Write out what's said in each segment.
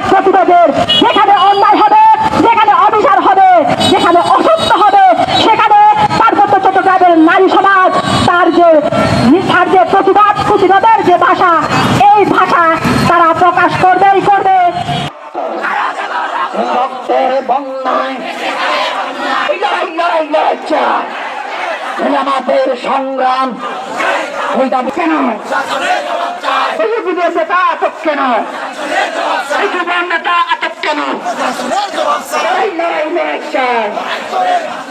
প্রতিবাদের যেখানে অন্যায় হবে, যেখানে অবিচার হবে, যেখানে অসত্য হবে, সেখানে পার্বত্য চট্টগ্রামের নারী সমাজ তার যে প্রতিবাদের যে ভাষা, এই ভাষা তারা প্রকাশ করবেই করবে। আমাদের সংগ্রাম কেন নেতা আটক কেন, নেতা আটক কেন,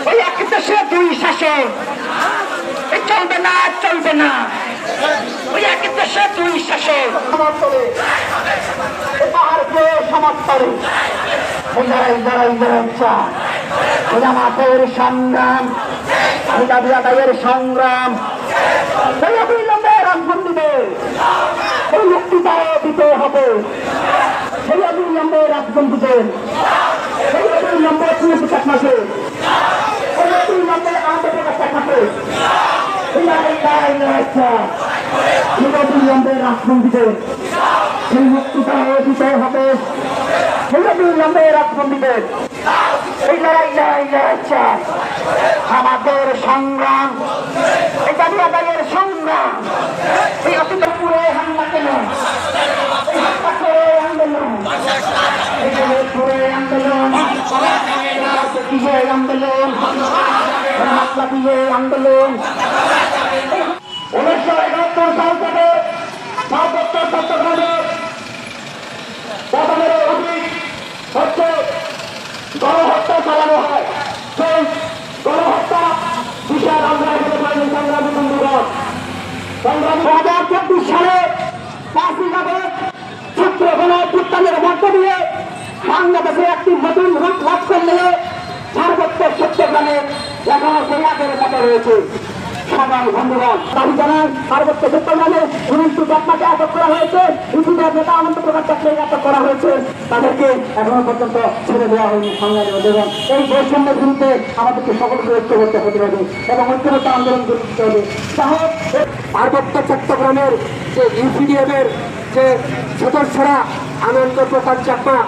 ওই এক দেশে দুই শাসক চলবে না, চলবে না। ওই এক দেশে দুই শাসক পাহাড়কে সমাপ্তরে আমাদের সংগ্রাম, দাবি আদায়ের সংগ্রাম অবিলম্বে রাজবন্দীদের এই মুক্তিটা দিতে হবে। সেই অবিলম্বে রাজবন্দীদের, সেই অবিলম্বে পুলিশ চাকমাকে, সেই অবিলম্বে আন্তর্জাতিক চাকমাকে, অবিলম্বে রাজবন্দীদের সেই মুক্তিটা দিতে হবে। সেই অবিলম্বে রাজবন্দীদের এই লড়াই আমাদের সংগ্রাম, এই দাবি আদায়ের সংগ্রাম, এই অতীতপুরে হামলা কেন, আন্দোলন, আন্দোলন, আন্দোলন, আন্দোলন 1971 সাল থেকে পার্বত্য চট্টগ্রামে বদলের অধিক হচ্ছে গণহত্যা চালানো হয়। সেই গণহত্যা বিশাল আন্দোলন হতে পারেন সংগ্রামী বন্ধুগণ। 2024 সালে 5ই আগস্ট ছাত্র গণঅভ্যুত্থানের মধ্য দিয়ে বাংলাদেশে একটি নতুন রূপ লাভ করলেও পার্বত্য চট্টগ্রামে এখনো সেই আগের মতো রয়েছে। সংগ্রামী বন্ধুগণ, দাবি জানান পার্বত্য চট্টগ্রামে 19 চাকমাকে আটক করা হয়েছে, ইউপিআর নেতা অনন্ত প্রকাশ চাকমাকে আটক করা হয়েছে, তাদেরকে এখনো পর্যন্ত ছেড়ে দেওয়া হয়নি। সংগ্রামী বন্ধুগণ, এই বৈষম্যের বিরুদ্ধে আমাদেরকে সকলকে ঐক্যবদ্ধ হতে হবে এবং ঐক্যবদ্ধ আন্দোলন করতে হবে। পার্বত্য চট্টগ্রামের যে ইউপিডিএফ এর যে সদস্যরা আনন্দ প্রকাশ চাকমা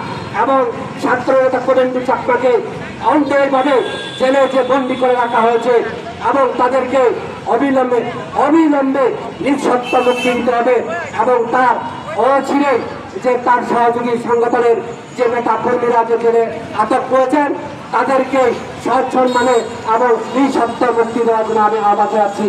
এবং ছাত্র নেতা কোরেন্দ্র চাকমাকে অন্যায়ভাবে জেলে যে বন্দী করে রাখা হয়েছে এবং তাদেরকে অবিলম্বে নিঃশর্ত মুক্তি দিতে হবে এবং তার অচিরে যে তার সহযোগী সংগঠনের যে নেতা কর্মীরা যে জেলে আটক করেছেন তাদেরকে সৎ সম্মানে এবং নিঃশর্ত মুক্তি দেওয়ার জন্য আমি আহ্বান জানাচ্ছি।